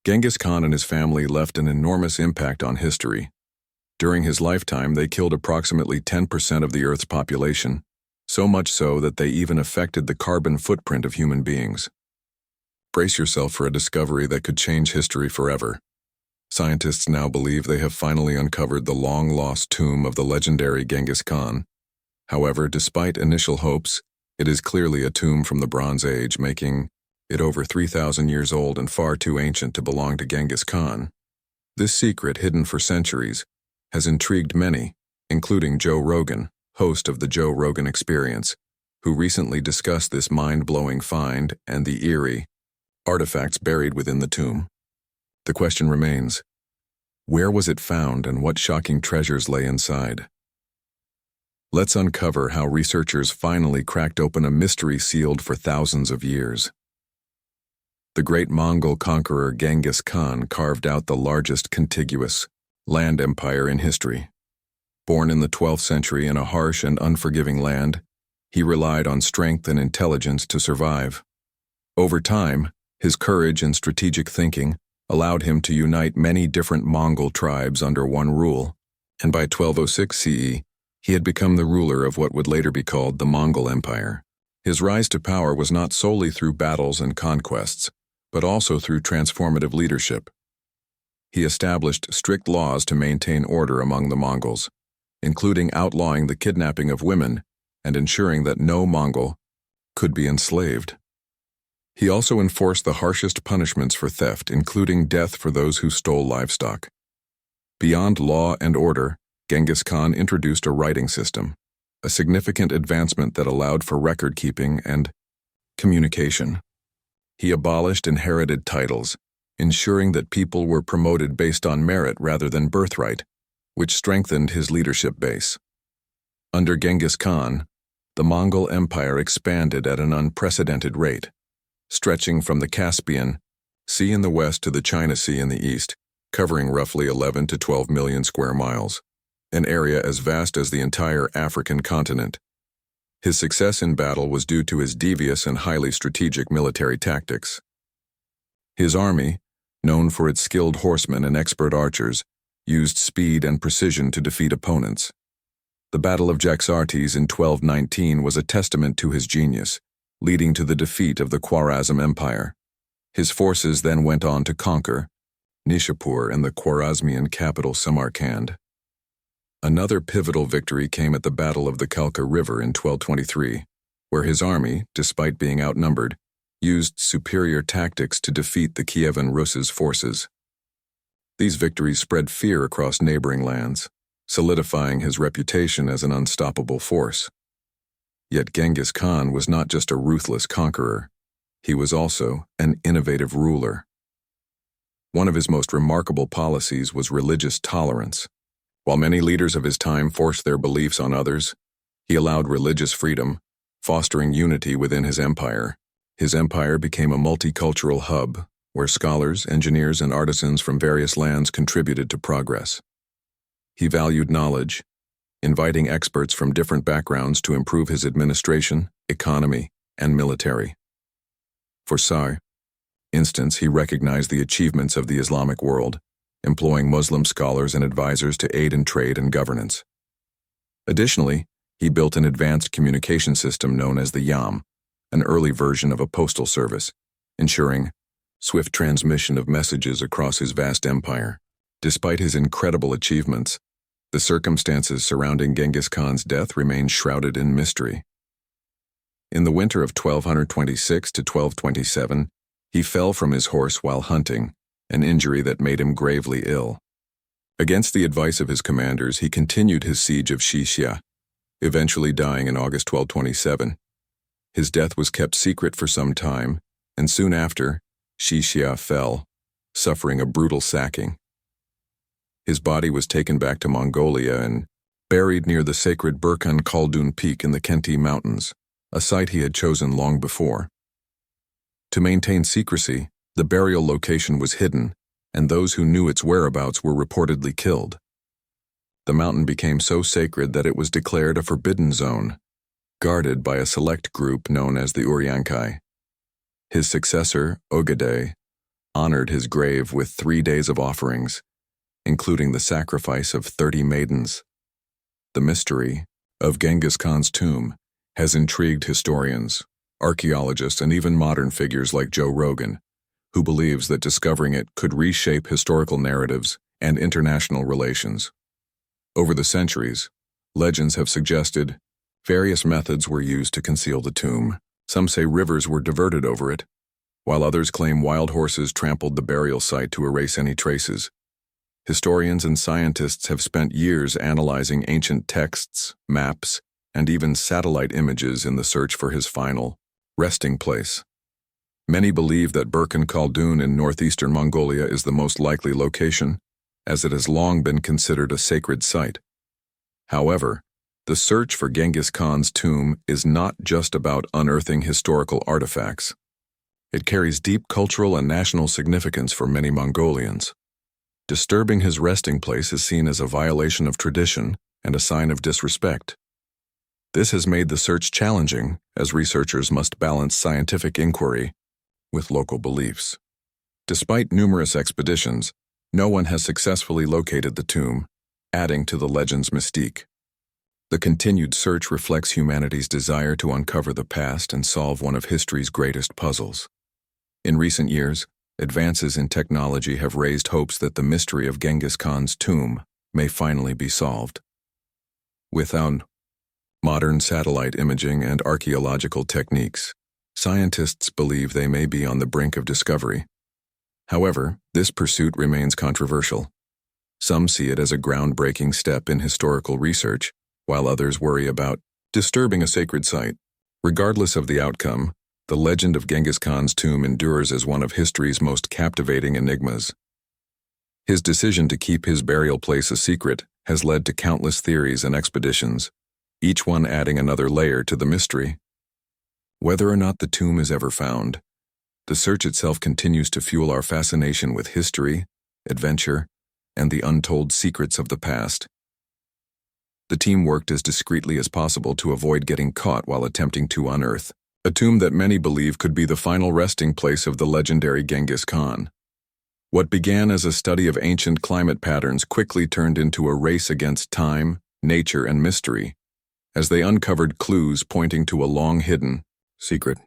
Genghis Khan and his family left an enormous impact on history. During his lifetime, they killed approximately 10% of the Earth's population, so much so that they even affected the carbon footprint of human beings. Brace yourself for a discovery that could change history forever. Scientists now believe they have finally uncovered the long-lost tomb of the legendary Genghis Khan. However, despite initial hopes, it is clearly a tomb from the Bronze Age, making it over 3,000 years old and far too ancient to belong to Genghis Khan. This secret, hidden for centuries, has intrigued many, including Joe Rogan, host of the Joe Rogan Experience, who recently discussed this mind-blowing find and the eerie artifacts buried within the tomb. The question remains, where was it found and what shocking treasures lay inside? Let's uncover how researchers finally cracked open a mystery sealed for thousands of years. The great Mongol conqueror Genghis Khan carved out the largest contiguous land empire in history. Born in the 12th century in a harsh and unforgiving land, he relied on strength and intelligence to survive. Over time, his courage and strategic thinking allowed him to unite many different Mongol tribes under one rule, and by 1206 CE, he had become the ruler of what would later be called the Mongol Empire. His rise to power was not solely through battles and conquests, but also through transformative leadership. He established strict laws to maintain order among the Mongols, including outlawing the kidnapping of women and ensuring that no Mongol could be enslaved. He also enforced the harshest punishments for theft, including death for those who stole livestock. Beyond law and order, Genghis Khan introduced a writing system, a significant advancement that allowed for record-keeping and communication. He abolished inherited titles, ensuring that people were promoted based on merit rather than birthright, which strengthened his leadership base. Under Genghis Khan, the Mongol Empire expanded at an unprecedented rate, stretching from the Caspian Sea in the west to the China Sea in the east, covering roughly 11 to 12 million square miles, an area as vast as the entire African continent. His success in battle was due to his devious and highly strategic military tactics. His army, known for its skilled horsemen and expert archers, used speed and precision to defeat opponents. The Battle of Genghis in 1219 was a testament to his genius, leading to the defeat of the Khwarezm Empire. His forces then went on to conquer Nishapur and the Khwarezmian capital Samarkand. Another pivotal victory came at the Battle of the Kalka River in 1223, where his army, despite being outnumbered, used superior tactics to defeat the Kievan Rus' forces. These victories spread fear across neighboring lands, solidifying his reputation as an unstoppable force. Yet Genghis Khan was not just a ruthless conqueror, he was also an innovative ruler. One of his most remarkable policies was religious tolerance. While many leaders of his time forced their beliefs on others, he allowed religious freedom, fostering unity within his empire. His empire became a multicultural hub, where scholars, engineers, and artisans from various lands contributed to progress. He valued knowledge, inviting experts from different backgrounds to improve his administration, economy, and military. For instance, he recognized the achievements of the Islamic world, employing Muslim scholars and advisors to aid in trade and governance. Additionally, he built an advanced communication system known as the Yam, an early version of a postal service, ensuring swift transmission of messages across his vast empire. Despite his incredible achievements, the circumstances surrounding Genghis Khan's death remain shrouded in mystery. In the winter of 1226 to 1227, he fell from his horse while hunting, an injury that made him gravely ill. Against the advice of his commanders, he continued his siege of Shishya, eventually dying in August 1227. His death was kept secret for some time, and soon after, Shishya fell, suffering a brutal sacking. His body was taken back to Mongolia and buried near the sacred Burkhan Khaldun Peak in the Khenti Mountains, a site he had chosen long before. To maintain secrecy, the burial location was hidden, and those who knew its whereabouts were reportedly killed. The mountain became so sacred that it was declared a forbidden zone, guarded by a select group known as the Uryankai. His successor, Ogadai, honored his grave with 3 days of offerings, including the sacrifice of 30 maidens. The mystery of Genghis Khan's tomb has intrigued historians, archaeologists, and even modern figures like Joe Rogan, who believes that discovering it could reshape historical narratives and international relations. Over the centuries, legends have suggested various methods were used to conceal the tomb. Some say rivers were diverted over it, while others claim wild horses trampled the burial site to erase any traces. Historians and scientists have spent years analyzing ancient texts, maps, and even satellite images in the search for his final resting place. Many believe that Burkhan Khaldun in northeastern Mongolia is the most likely location, as it has long been considered a sacred site. However, the search for Genghis Khan's tomb is not just about unearthing historical artifacts. It carries deep cultural and national significance for many Mongolians. Disturbing his resting place is seen as a violation of tradition and a sign of disrespect. This has made the search challenging, as researchers must balance scientific inquiry with local beliefs. Despite numerous expeditions, no one has successfully located the tomb, adding to the legend's mystique. The continued search reflects humanity's desire to uncover the past and solve one of history's greatest puzzles. In recent years, advances in technology have raised hopes that the mystery of Genghis Khan's tomb may finally be solved. Without modern satellite imaging and archaeological techniques, scientists believe they may be on the brink of discovery. However, this pursuit remains controversial. Some see it as a groundbreaking step in historical research, while others worry about disturbing a sacred site. Regardless of the outcome, the legend of Genghis Khan's tomb endures as one of history's most captivating enigmas. His decision to keep his burial place a secret has led to countless theories and expeditions, each one adding another layer to the mystery. Whether or not the tomb is ever found, the search itself continues to fuel our fascination with history, adventure, and the untold secrets of the past. The team worked as discreetly as possible to avoid getting caught while attempting to unearth a tomb that many believe could be the final resting place of the legendary Genghis Khan. What began as a study of ancient climate patterns quickly turned into a race against time, nature, and mystery, as they uncovered clues pointing to a long-hidden secret.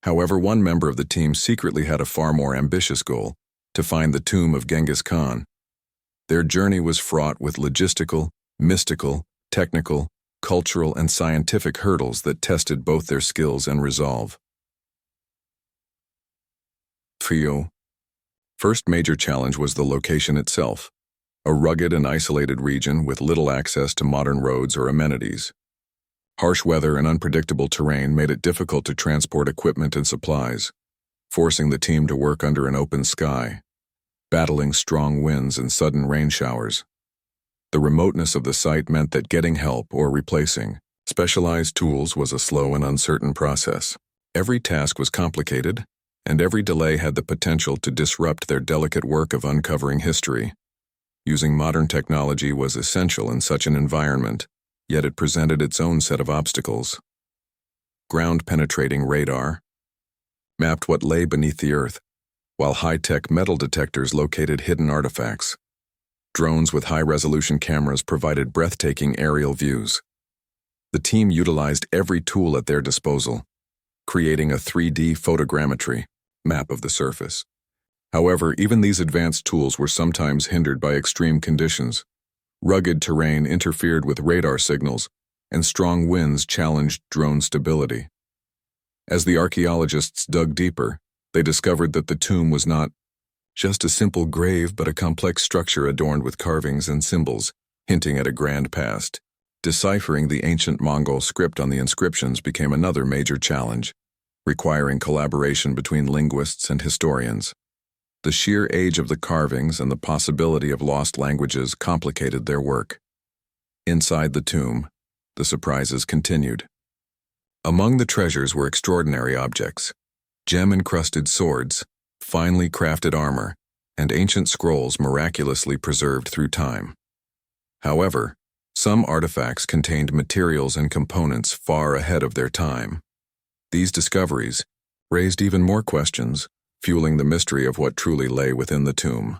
However, one member of the team secretly had a far more ambitious goal: to find the tomb of Genghis Khan. Their journey was fraught with logistical, mystical, technical, cultural, and scientific hurdles that tested both their skills and resolve. First major challenge was the location itself, a rugged and isolated region with little access to modern roads or amenities. Harsh weather and unpredictable terrain made it difficult to transport equipment and supplies, forcing the team to work under an open sky, battling strong winds and sudden rain showers. The remoteness of the site meant that getting help or replacing specialized tools was a slow and uncertain process. Every task was complicated, and every delay had the potential to disrupt their delicate work of uncovering history. Using modern technology was essential in such an environment, yet it presented its own set of obstacles. Ground-penetrating radar mapped what lay beneath the earth, while high-tech metal detectors located hidden artifacts. Drones with high-resolution cameras provided breathtaking aerial views. The team utilized every tool at their disposal, creating a 3D photogrammetry map of the surface. However, even these advanced tools were sometimes hindered by extreme conditions. Rugged terrain interfered with radar signals, and strong winds challenged drone stability. As the archaeologists dug deeper, they discovered that the tomb was not just a simple grave but a complex structure adorned with carvings and symbols, hinting at a grand past. Deciphering the ancient Mongol script on the inscriptions became another major challenge, requiring collaboration between linguists and historians. The sheer age of the carvings and the possibility of lost languages complicated their work. Inside the tomb, the surprises continued. Among the treasures were extraordinary objects: gem-encrusted swords, finely crafted armor, and ancient scrolls miraculously preserved through time. However, some artifacts contained materials and components far ahead of their time. These discoveries raised even more questions, fueling the mystery of what truly lay within the tomb.